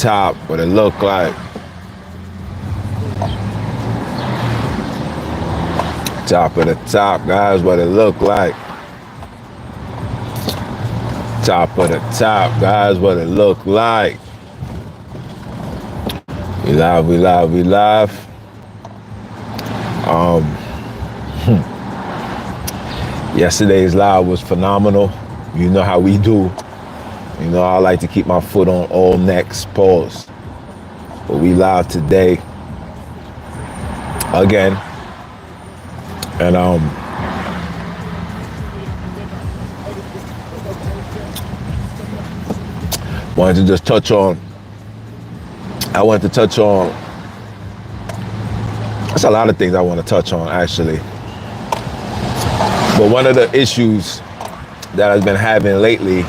top, what it look like. Top of the top, guys, what it look like. Top of the top, guys, what it look like. We live, we live, we live. Yesterday's live was phenomenal. You know how we do. You know, I like to keep my foot on all necks, pause. But we live today again. And wanted to just touch on, there's a lot of things I want to touch on actually. But one of the issues that I've been having lately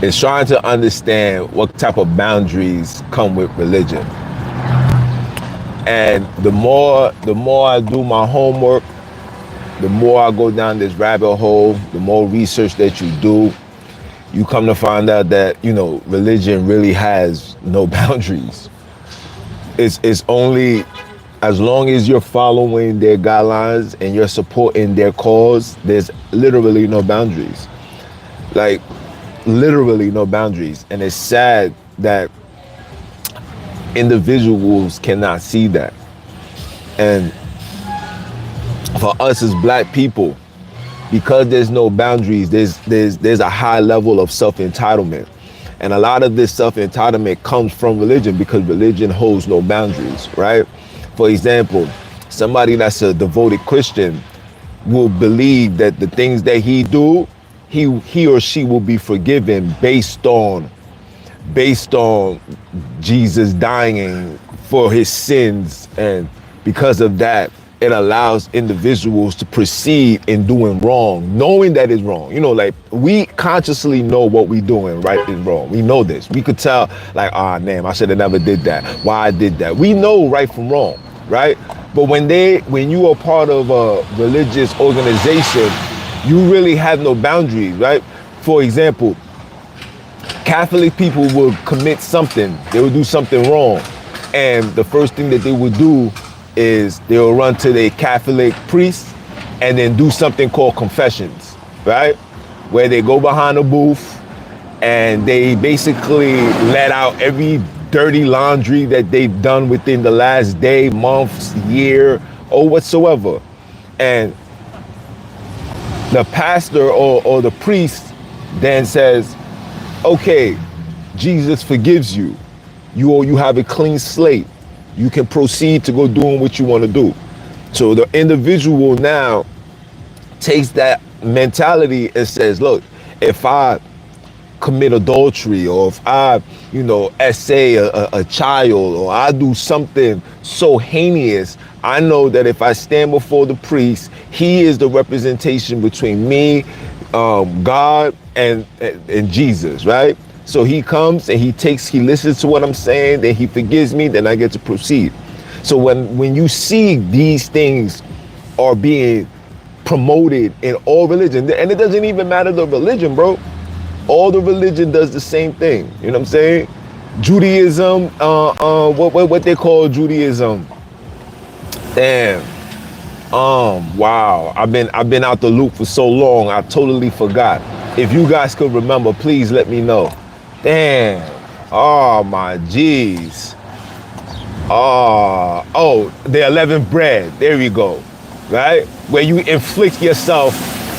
is trying to understand what type of boundaries come with religion. And the more I do my homework, the more I go down this rabbit hole, the more research that you do, you come to find out that, you know, religion really has no boundaries. It's only as long as you're following their guidelines and you're supporting their cause, there's literally no boundaries. Like, literally no boundaries. And it's sad that individuals cannot see that. And for us as black people, because there's no boundaries, there's a high level of self-entitlement. And a lot of this self-entitlement comes from religion because religion holds no boundaries, right? For example, somebody that's a devoted Christian will believe that the things that he do, he or she will be forgiven based on Jesus dying for his sins. And because of that, it allows individuals to proceed in doing wrong, knowing that it's wrong. You know, like, we consciously know what we're doing right and wrong. We know this. We could tell, like, damn, I should have never did that. Why I did that. We know right from wrong, right? But when you are part of a religious organization, you really have no boundaries, right? For example, Catholic people will commit something. They will do something wrong. And the first thing that they would do is they will run to the Catholic priest and then do something called confessions, right? Where they go behind a booth and they basically let out every dirty laundry that they've done within the last day, months, year, or whatsoever. And the pastor or the priest then says, okay, Jesus forgives you. You have a clean slate. You can proceed to go doing what you want to do. So the individual now takes that mentality and says, look, if I commit adultery, or if I, essay a child, or I do something so heinous, I know that if I stand before the priest, he is the representation between me, God, and Jesus, right? So he comes and he listens to what I'm saying, then he forgives me, then I get to proceed. So when you see these things are being promoted in all religion, and it doesn't even matter the religion, bro. All the religion does the same thing. You know what I'm saying? Judaism, what they call Judaism. Damn. Wow. I've been out the loop for so long, I totally forgot. If you guys could remember, please let me know. Damn. Oh my G's. Oh, the 11th bread. There we go. Right? Where you inflict yourself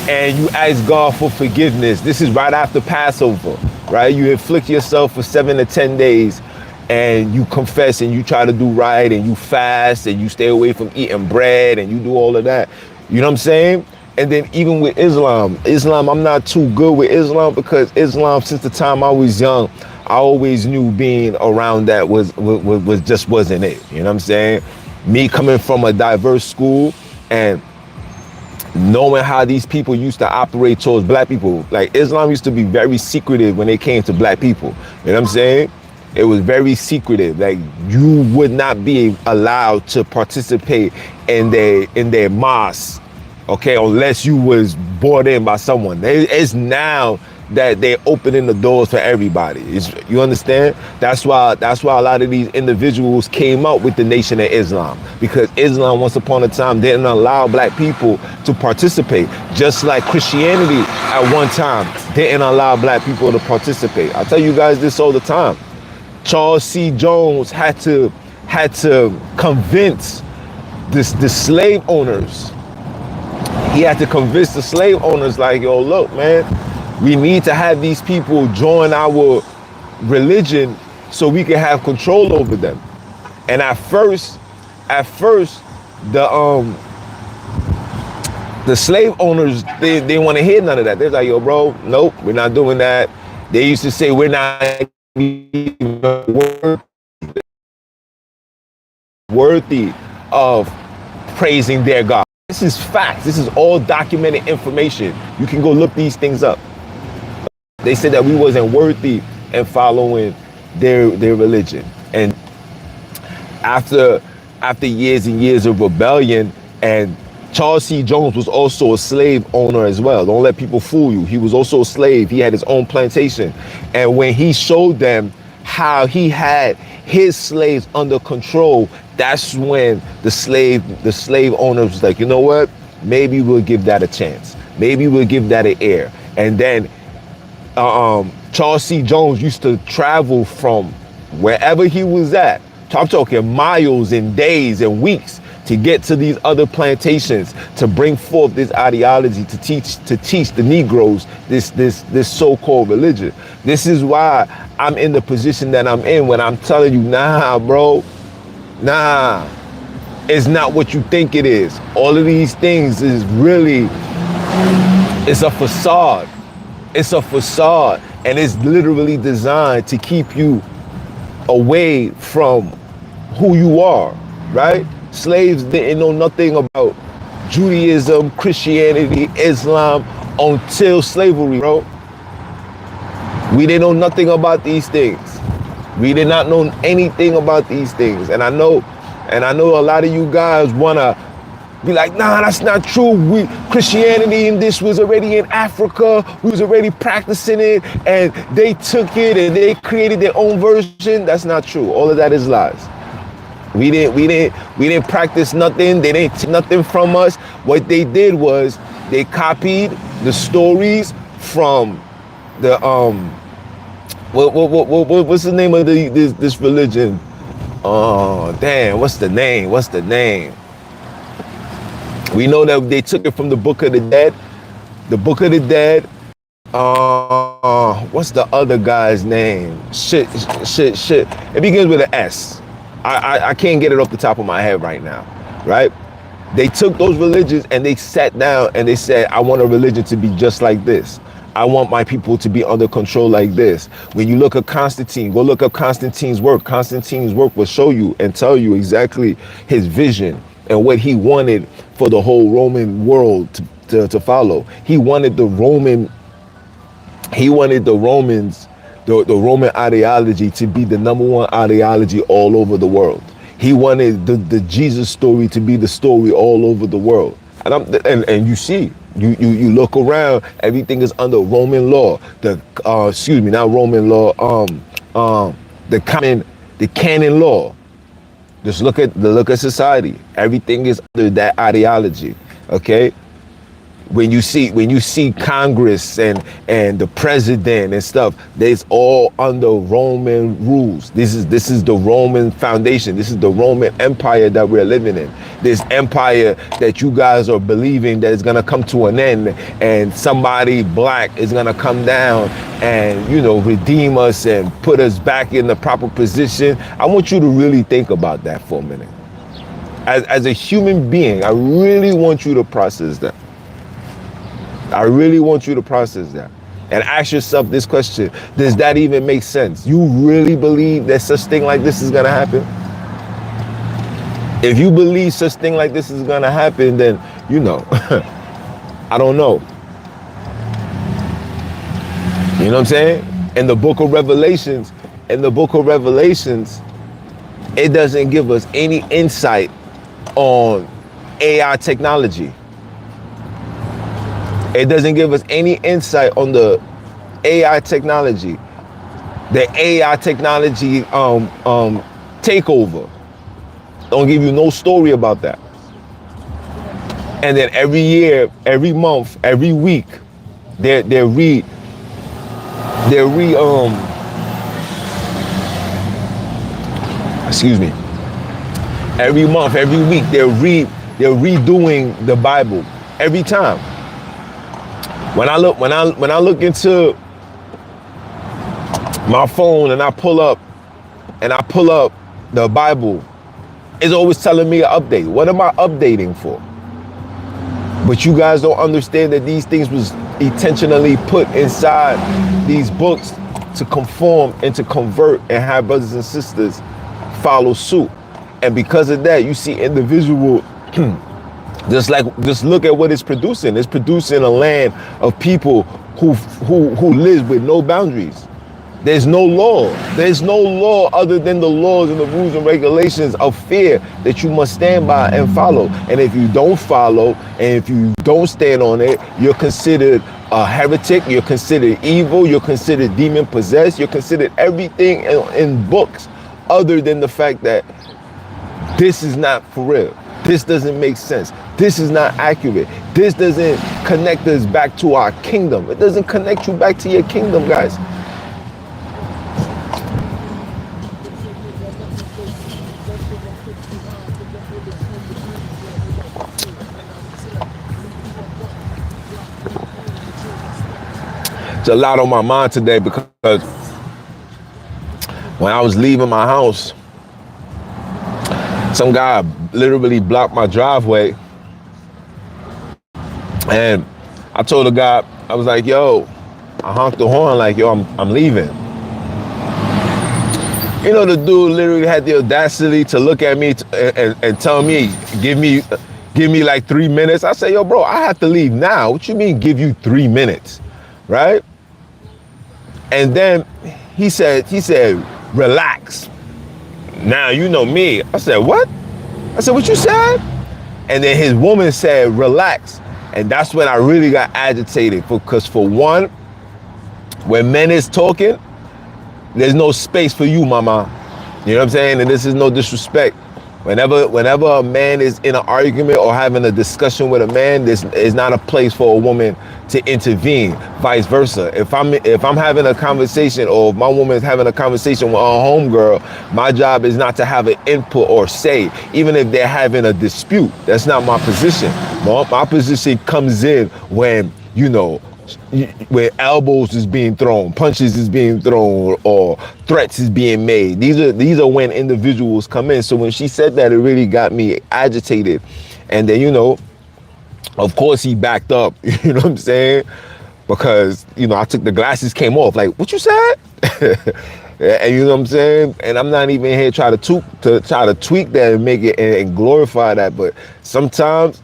and you ask God for forgiveness. This is right after Passover, right? You inflict yourself for 7 to 10 days and you confess and you try to do right and you fast and you stay away from eating bread and you do all of that. You know what I'm saying? And then even with Islam, I'm not too good with Islam because Islam, since the time I was young, I always knew being around that was just wasn't it. You know what I'm saying? Me coming from a diverse school and knowing how these people used to operate towards black people, like Islam used to be very secretive when it came to black people. You know what I'm saying? It was very secretive. Like, you would not be allowed to participate in their mosque, okay, unless you was brought in by someone. It's now that they're opening the doors for everybody. You understand? That's why a lot of these individuals came up with the Nation of Islam, because Islam once upon a time didn't allow black people to participate, just like Christianity at one time didn't allow black people to participate. I tell you guys this all the time. Charles C. Jones had to convince the slave owners. He had to convince the slave owners, like, yo, look, man, we need to have these people join our religion so we can have control over them. And at first, the slave owners, they didn't want to hear none of that. They're like, yo, bro, nope, we're not doing that. They used to say we're not even worthy of praising their God. This is facts. This is all documented information. You can go look these things up. They said that we wasn't worthy in following their religion. And after years and years of rebellion, and Charles C. Jones was also a slave owner as well. Don't let people fool you. He was also a slave. He had his own plantation. And when he showed them how he had his slaves under control, that's when the slave owners was like, you know what? Maybe we'll give that a chance. Maybe we'll give that an air. And then Charles C. Jones used to travel from wherever he was at. I'm talking miles and days and weeks to get to these other plantations to bring forth this ideology, to teach the Negroes this so-called religion. This is why I'm in the position that I'm in when I'm telling you, nah, bro, nah, it's not what you think it is. All of these things is really, it's a facade. It's a facade, and it's literally designed to keep you away from who you are, right? Slaves didn't know nothing about Judaism, Christianity, Islam until slavery, bro. We didn't know nothing about these things. We did not know anything about these things. And I know a lot of you guys wanna be like, nah, that's not true. Christianity and this was already in Africa. We was already practicing it, and they took it and they created their own version. That's not true. All of that is lies. We didn't practice nothing. They didn't take nothing from us. What they did was they copied the stories from the what's the name of this religion? Oh damn, what's the name? We know that they took it from the Book of the Dead. The Book of the Dead. What's the other guy's name? Shit. It begins with an S. I can't get it off the top of my head right now, right? They took those religions and they sat down and they said, I want a religion to be just like this. I want my people to be under control like this. When you look at Constantine, go look up Constantine's work. Constantine's work will show you and tell you exactly his vision and what he wanted for the whole Roman world to follow. He wanted the Roman ideology to be the number one ideology all over the world. He wanted the Jesus story to be the story all over the world. And you see, you look around, everything is under Roman law. Not Roman law, the canon law. Just look at society. Everything is under that ideology. Okay? When you see Congress and the president and stuff, it's all under Roman rules. This is the Roman foundation. This is the Roman Empire that we're living in. This empire that you guys are believing that is gonna come to an end, and somebody black is gonna come down and redeem us and put us back in the proper position. I want you to really think about that for a minute. As a human being, I really want you to process that. I really want you to process that and ask yourself this question. Does that even make sense? You really believe that such thing like this is going to happen? If you believe such thing like this is going to happen, then, I don't know. You know what I'm saying? In the book of Revelations, it doesn't give us any insight on AI technology. It doesn't give us any insight on the AI technology, the AI technology takeover. Don't give you no story about that. And then every year, every month, every week, they're re excuse me. Every month, every week, they're redoing the Bible every time. When I look into my phone and I pull up the Bible, it's always telling me an update. What am I updating for? But you guys don't understand that these things was intentionally put inside these books to conform and to convert and have brothers and sisters follow suit. And because of that, you see individual just look at what it's producing. It's producing a land of people who live with no boundaries. There's no law. There's no law other than the laws and the rules and regulations of fear that you must stand by and follow. And if you don't follow, and if you don't stand on it, you're considered a heretic, you're considered evil, you're considered demon possessed, you're considered everything in books other than the fact that this is not for real. This doesn't make sense. This is not accurate. This doesn't connect us back to our kingdom. It doesn't connect you back to your kingdom, guys. It's a lot on my mind today because when I was leaving my house, some guy literally blocked my driveway. And I told the guy, I was like, yo, I honked the horn like, yo, I'm leaving. You know, the dude literally had the audacity to look at me and tell me, give me like 3 minutes. I said, yo, bro, I have to leave now. What you mean give you 3 minutes, right? And then he said, relax. Now you know me. I said, what? I said, what you said? And then his woman said, relax. And that's when I really got agitated because for one, when men is talking, there's no space for you, mama. You know what I'm saying? And this is no disrespect. Whenever a man is in an argument or having a discussion with a man, this is not a place for a woman to intervene. Vice versa. If I'm having a conversation or if my woman is having a conversation with a homegirl, my job is not to have an input or say, even if they're having a dispute. That's not my position. My position comes in when, you know, where elbows is being thrown, punches is being thrown, or threats is being made. These are when individuals come in. So when she said that, it really got me agitated. And then, you know, of course he backed up, you know what I'm saying? Because, you know, I took the glasses, came off, like, what you said? And you know what I'm saying? And I'm not even here try to tweak that and make it and glorify that. But sometimes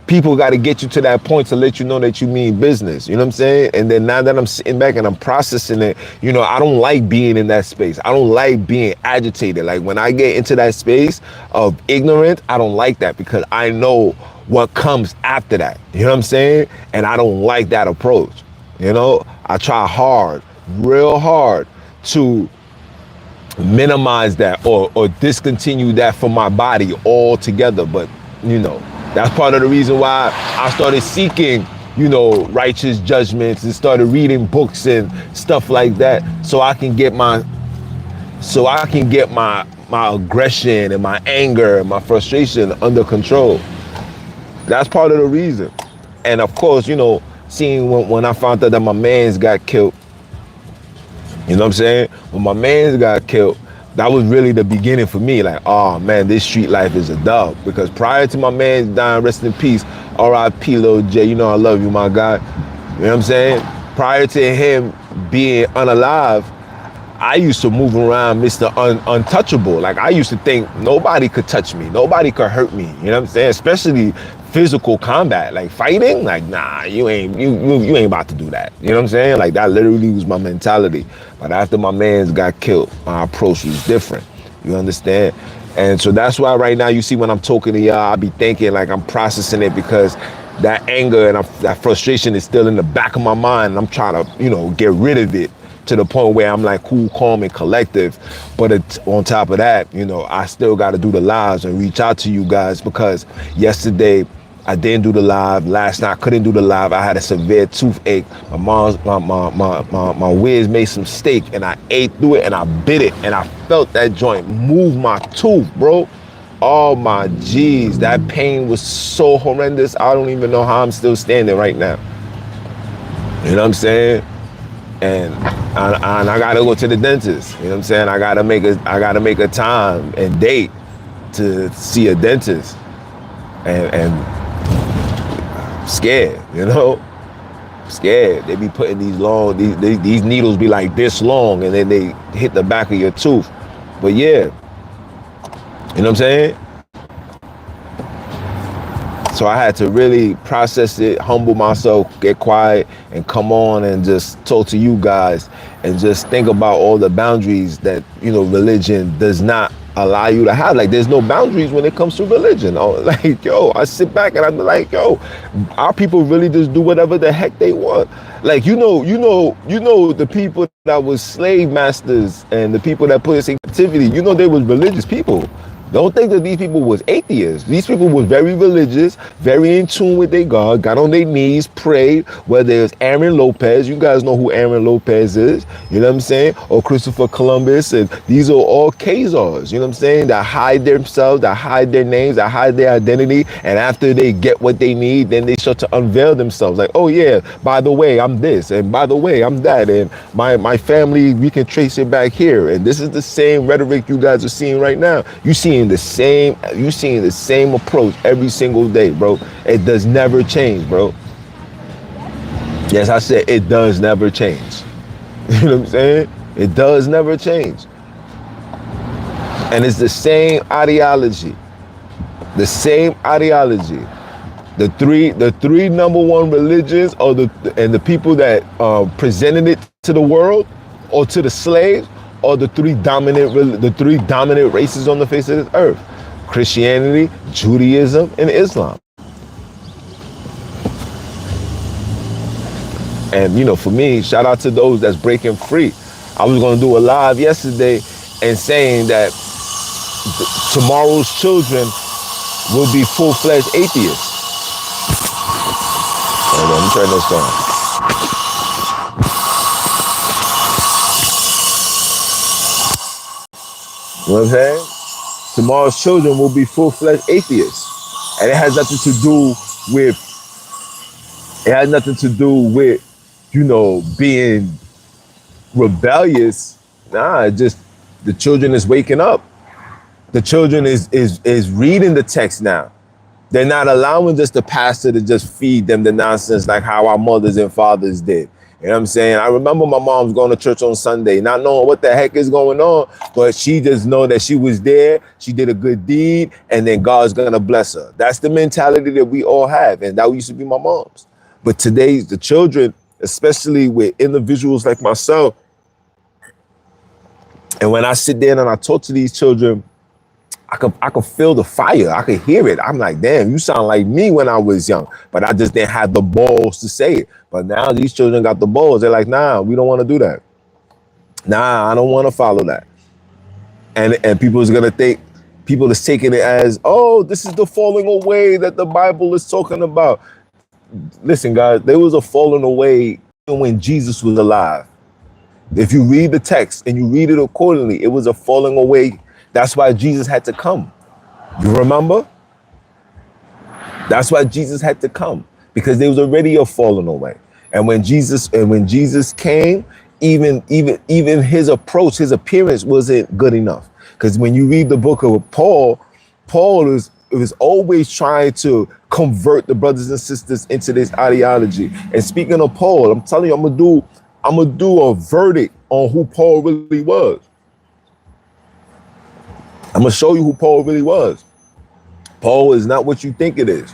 people got to get you to that point to let you know that you mean business. You know what I'm saying? And then now that I'm sitting back and I'm processing it, you know, I don't like being in that space. I don't like being agitated. Like when I get into that space of ignorance, I don't like that because I know what comes after that. You know what I'm saying? And I don't like that approach. You know, I try hard, real hard to minimize that or discontinue that from my body altogether. But, you know, that's part of the reason why I started seeking, you know, righteous judgments and started reading books and stuff like that so I can get my aggression and my anger and my frustration under control. That's part of the reason. And of course, you know, seeing when I found out that my mans got killed, you know what I'm saying? When my mans got killed, that was really the beginning for me. Like, oh man, this street life is a dub. Because prior to my man dying, rest in peace, R.I.P. Lil J, you know I love you, my guy. You know what I'm saying? Prior to him being unalive, I used to move around Mr. Untouchable. Like I used to think nobody could touch me, nobody could hurt me. You know what I'm saying? Especially physical combat, like fighting. Like nah, you ain't about to do that. You know what I'm saying? Like that literally was my mentality. But after my mans got killed, my approach was different. You understand? And so that's why right now you see when I'm talking to y'all, I be thinking like I'm processing it because that anger and that frustration is still in the back of my mind. And I'm trying to, get rid of it to the point where I'm like cool, calm, and collective. But on top of that, I still got to do the lives and reach out to you guys, because yesterday I didn't do the live. Last night I couldn't do the live. I had a severe toothache. My Wiz made some steak and I ate through it and I bit it and I felt that joint move my tooth, bro. Oh my G's, that pain was so horrendous. I don't even know how I'm still standing right now. You know what I'm saying? And I gotta go to the dentist. You know what I'm saying? I gotta make a time and date to see a dentist. And scared, scared. They be putting these needles be like this long, and then they hit the back of your tooth. But yeah, you know what I'm saying? So I had to really process it, humble myself, get quiet, and come on and just talk to you guys and just think about all the boundaries that, religion does not allow you to have. Like, there's no boundaries when it comes to religion. Like, I sit back and I'm like, our people really just do whatever the heck they want. Like, the people that was slave masters and the people that put us in captivity, they was religious people. Don't think that these people was atheists. These people was very religious, very in tune with their God, got on their knees, prayed, whether it's Aaron Lopez. You guys know who Aaron Lopez is, you know what I'm saying? Or Christopher Columbus. And these are all Khazars, you know what I'm saying? That hide themselves, that hide their names, that hide their identity. And after they get what they need, then they start to unveil themselves. Like, oh yeah, by the way, I'm this. And by the way, I'm that. And my family, we can trace it back here. And this is the same rhetoric you guys are seeing right now. You seeing the same approach every single day, bro. It does never change, bro. Yes, I said it does never change. You know what I'm saying? It does never change. And it's the same ideology. The same ideology. The three number one religions and the people that presented it to the world or to the slaves, or the three dominant races on the face of this earth: Christianity, Judaism, and Islam. And for me, shout out to those that's breaking free. I was gonna do a live yesterday and saying that tomorrow's children will be full-fledged atheists. Hold on, let me turn this on. You know what I'm saying? Tomorrow's children will be full-fledged atheists. And it has nothing to do with, being rebellious. Nah, just the children is waking up. The children is reading the text now. They're not allowing just the pastor to just feed them the nonsense like how our mothers and fathers did. You know what I'm saying? I remember my mom's going to church on Sunday, not knowing what the heck is going on, but she just know that she was there, she did a good deed, and then God's going to bless her. That's the mentality that we all have, and that used to be my mom's. But today's the children, especially with individuals like myself, and when I sit there and I talk to these children, I could feel the fire. I could hear it. I'm like, damn, you sound like me when I was young, but I just didn't have the balls to say it. But now these children got the balls. They're like, nah, we don't want to do that. Nah, I don't want to follow that. And people is gonna think, people is taking it as, oh, this is the falling away that the Bible is talking about. Listen, guys, there was a falling away when Jesus was alive. If you read the text and you read it accordingly, it was a falling away. That's why Jesus had to come. You remember? That's why Jesus had to come, because there was already a falling away. And when Jesus came, even his approach, his appearance wasn't good enough. Because when you read the book of Paul was always trying to convert the brothers and sisters into this ideology. And speaking of Paul, I'm telling you, I'm gonna do a verdict on who Paul really was. I'm gonna show you who Paul really was. Paul is not what you think it is.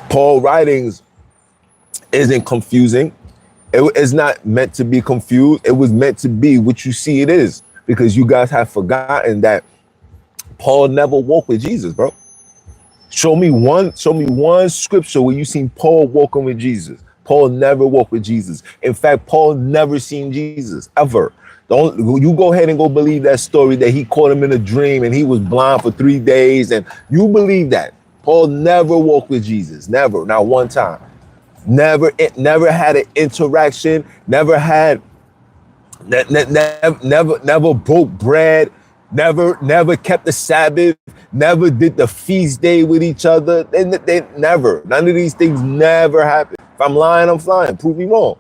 Paul's writings isn't confusing. It is not meant to be confused. It was meant to be what you see it is, because you guys have forgotten that Paul never walked with Jesus, bro. Show me one scripture where you seen Paul walking with Jesus. Paul never walked with Jesus. In fact, Paul never seen Jesus ever. Don't you go ahead and go believe that story that he caught him in a dream and he was blind for 3 days, and you believe that. Paul never walked with Jesus. Never, not one time. Never had an interaction, never broke bread, never kept the Sabbath, never did the feast day with each other. They never. None of these things never happened. If I'm lying, I'm flying. Prove me wrong.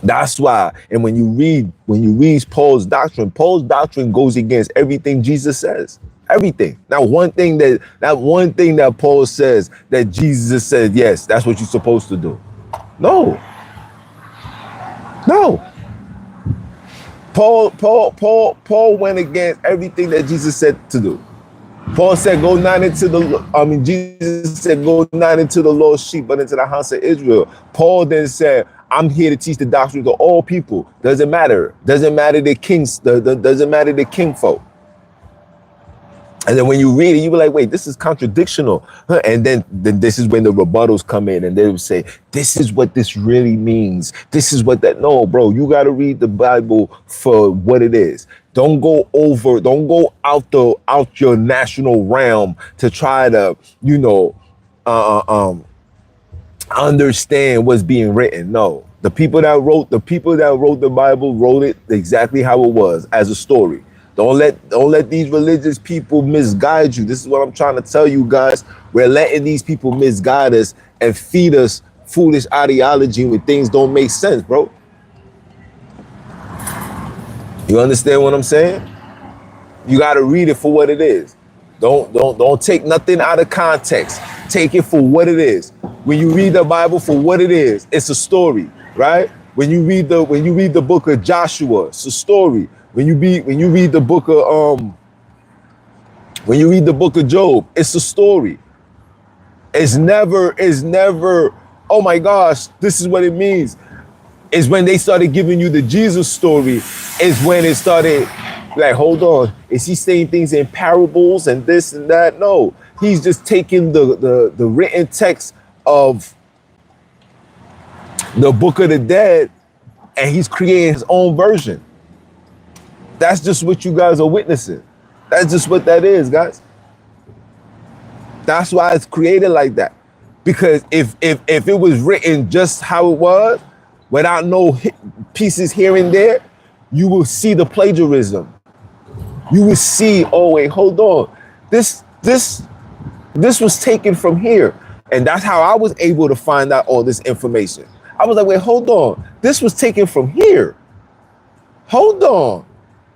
That's why. And when you read Paul's doctrine goes against everything Jesus says. Everything. Not one thing that Paul says that Jesus said, yes, that's what you're supposed to do. No. Paul went against everything that Jesus said to do. Paul said, go not into Jesus said, go not into the lost sheep, but into the house of Israel. Paul then said, I'm here to teach the doctrine to all people. Doesn't matter. Doesn't matter the kings, doesn't matter the kinfolk. And then when you read it, you be like, wait, this is contradictional. And then this is when the rebuttals come in and they will say, this is what this really means. This is what that. No, bro, you got to read the Bible for what it is. Don't go out your national realm to try to, understand what's being written. No, the people that wrote the Bible wrote it exactly how it was, as a story. Don't let these religious people misguide you. This is what I'm trying to tell you guys. We're letting these people misguide us and feed us foolish ideology when things don't make sense, bro. You understand what I'm saying? You got to read it for what it is. Don't take nothing out of context. Take it for what it is. When you read the Bible for what it is, it's a story, right? When you read the book of Joshua, it's a story. When you read the book of Job, it's a story. It's never, oh my gosh, this is what it means. It's when they started giving you the Jesus story, is when it started like, hold on, is he saying things in parables and this and that? No, he's just taking the written text of the Book of the Dead and he's creating his own version. That's just what you guys are witnessing. That's just what that is, guys. That's why it's created like that. Because if it was written just how it was, without no pieces here and there, you will see the plagiarism. You will see, oh wait, hold on. This was taken from here. And that's how I was able to find out all this information. I was like, wait, hold on. This was taken from here. Hold on.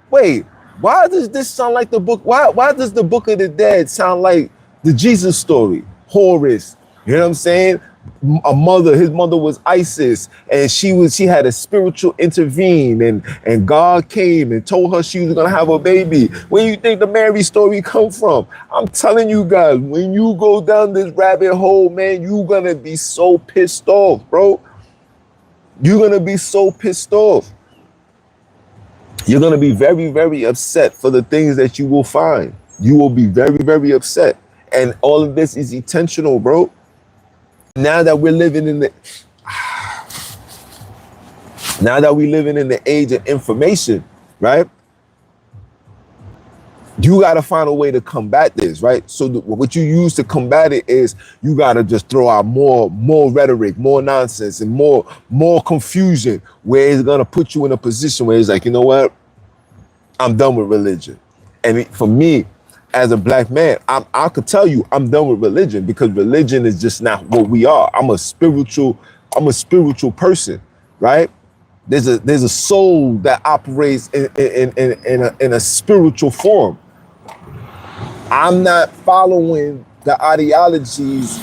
Wait, why does this sound like the book? Why does the Book of the Dead sound like the Jesus story? Horus, you know what I'm saying? His mother was Isis, and she had a spiritual intervene, and God came and told her she was gonna have a baby. Where you think the Mary story come from? I'm telling you guys, when you go down this rabbit hole, man, you're gonna be so pissed off, bro. You're gonna be so pissed off. You're going to be very, very upset for the things that you will find. You will be very, very upset. And all of this is intentional, bro. Now that we're living in the age of information, right? You got to find a way to combat this, right? So what you use to combat it is you got to just throw out more rhetoric, more nonsense, and more confusion, where it's going to put you in a position where it's like, you know what? I'm done with religion. And for me, as a black man, I could tell you I'm done with religion, because religion is just not what we are. I'm a spiritual person, right? There's a soul that operates in a spiritual form. I'm not following the ideologies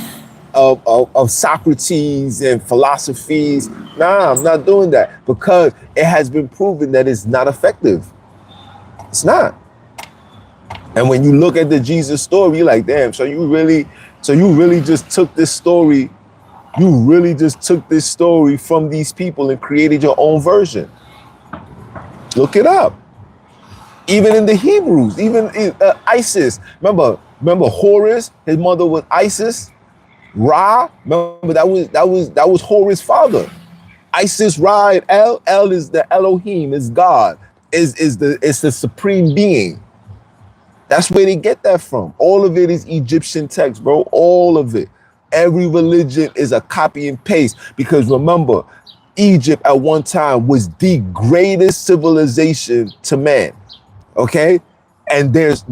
of Socrates and philosophies. Nah, I'm not doing that, because it has been proven that it's not effective. It's not. And when you look at the Jesus story, you're like, damn, so you really just took this story. You really just took this story from these people and created your own version. Look it up. Even in the Hebrews, even in Isis. Remember, Remember Horus, his mother was Isis. Ra, remember that was Horus' father. Isis, Ra, and El. El is the Elohim, is God, is the supreme being. That's where they get that from. All of it is Egyptian text, bro. All of it. Every religion is a copy and paste because remember, Egypt at one time was the greatest civilization to man. Okay? And there's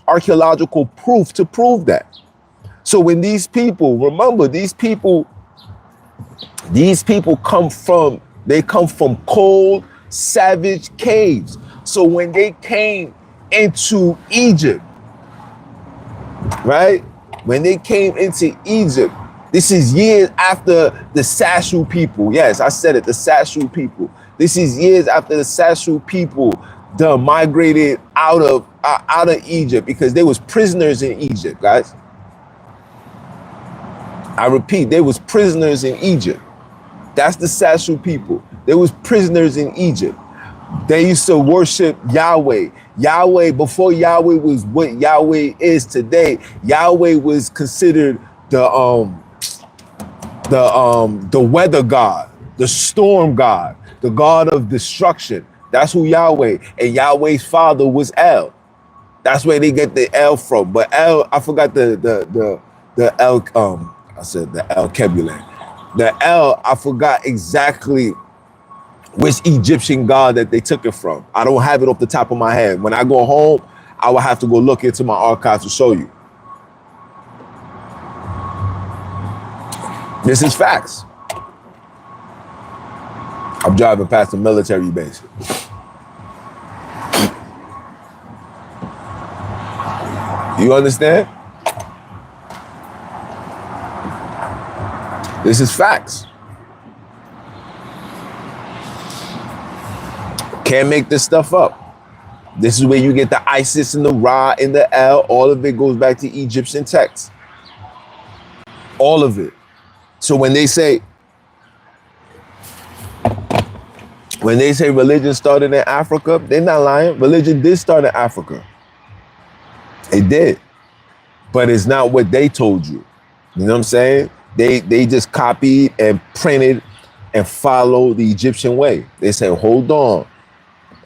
archaeological proof to prove that. So when these people, remember, these people come from cold, savage caves. So when they came into Egypt, right? When they came into Egypt, this is years after the Sashu people. Yes, I said it, the Sashu people. This is years after the Sashu people done migrated out of Egypt because they was prisoners in Egypt, guys. I repeat, they was prisoners in Egypt. That's the Sashu people. They was prisoners in Egypt. They used to worship Yahweh. Yahweh, before Yahweh was what Yahweh is today, Yahweh was considered the weather god, the storm god, the god of destruction. That's who Yahweh. And Yahweh's father was El. That's where they get the El from. But El, I forgot the El. I said the El Kebulan. The El, I forgot exactly which Egyptian god that they took it from. I don't have it off the top of my head. When I go home, I will have to go look into my archives to show you. This is facts. I'm driving past the military base. You understand? This is facts. Can't make this stuff up. This is where you get the Isis and the Ra and the El. All of it goes back to Egyptian texts. All of it. So when they say religion started in Africa, they're not lying. Religion did start in Africa. It did. But it's not what they told you. You know what I'm saying? They just copied and printed and followed the Egyptian way. They said, hold on.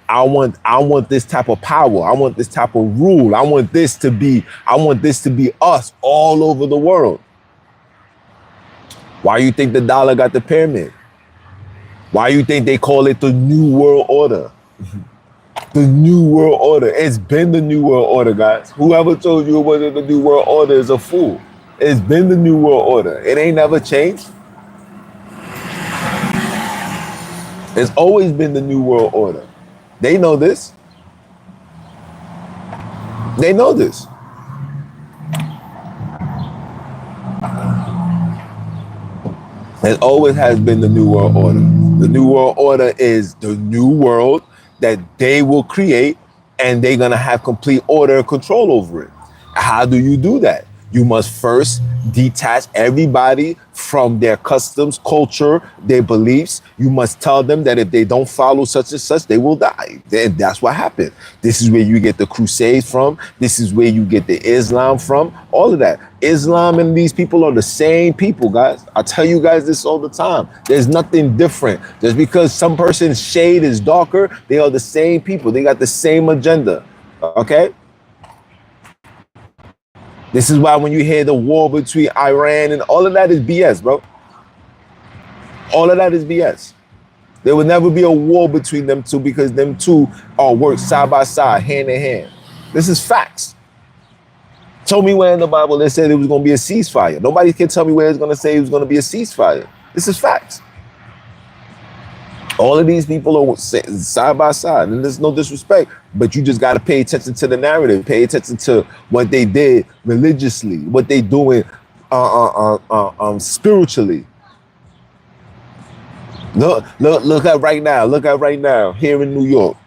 I want this type of power. I want this type of rule. I want this to be us all over the world. Why you think the dollar got the pyramid? Why you think they call it the New World Order? The New World Order. It's been the New World Order, guys. Whoever told you it wasn't the New World Order is a fool. It's been the New World Order. It ain't never changed. It's always been the New World Order. They know this. They know this. It always has been the New World Order. The New World Order is the new world that they will create, and they're going to have complete order and control over it. How do you do that? You must first detach everybody from their customs, culture, their beliefs. You must tell them that if they don't follow such and such, they will die. And that's what happened. This is where you get the Crusades from. This is where you get the Islam from. All of that. Islam and these people are the same people, guys. I tell you guys this all the time. There's nothing different. Just because some person's shade is darker, they are the same people. They got the same agenda. Okay? This is why when you hear the war between Iran and all of that is BS, bro. All of that is BS. There will never be a war between them two because them two are worked side by side, hand in hand. This is facts. Tell me where in the Bible they said it was going to be a ceasefire. Nobody can tell me where it's going to say it was going to be a ceasefire. This is facts. All of these people are side by side, and there's no disrespect, but you just got to pay attention to the narrative, pay attention to what they did religiously, what they doing spiritually. Look at right now here in New York.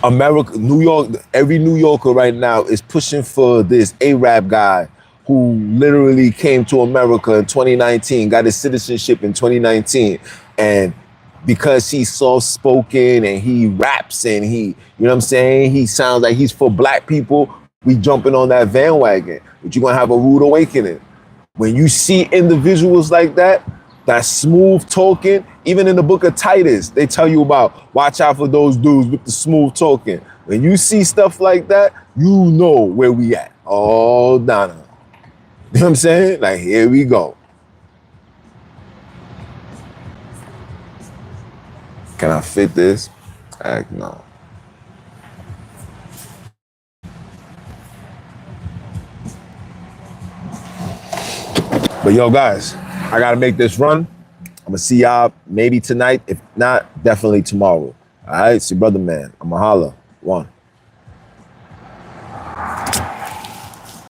America, New York, every New Yorker right now is pushing for this Arab guy who literally came to America in 2019, got his citizenship in 2019. And because he's soft-spoken and he raps and he, you know what I'm saying? He sounds like he's for black people. We jumping on that bandwagon, but you're gonna have a rude awakening. When you see individuals like that, that smooth talking, even in the book of Titus, they tell you about watch out for those dudes with the smooth talking. When you see stuff like that, you know where we at. Oh, Donna. You know what I'm saying? Like, here we go. Can I fit this? Heck no. But yo, guys, I gotta make this run. I'm gonna see y'all maybe tonight. If not, definitely tomorrow. All right, it's your brother, man. I'm a holla. One.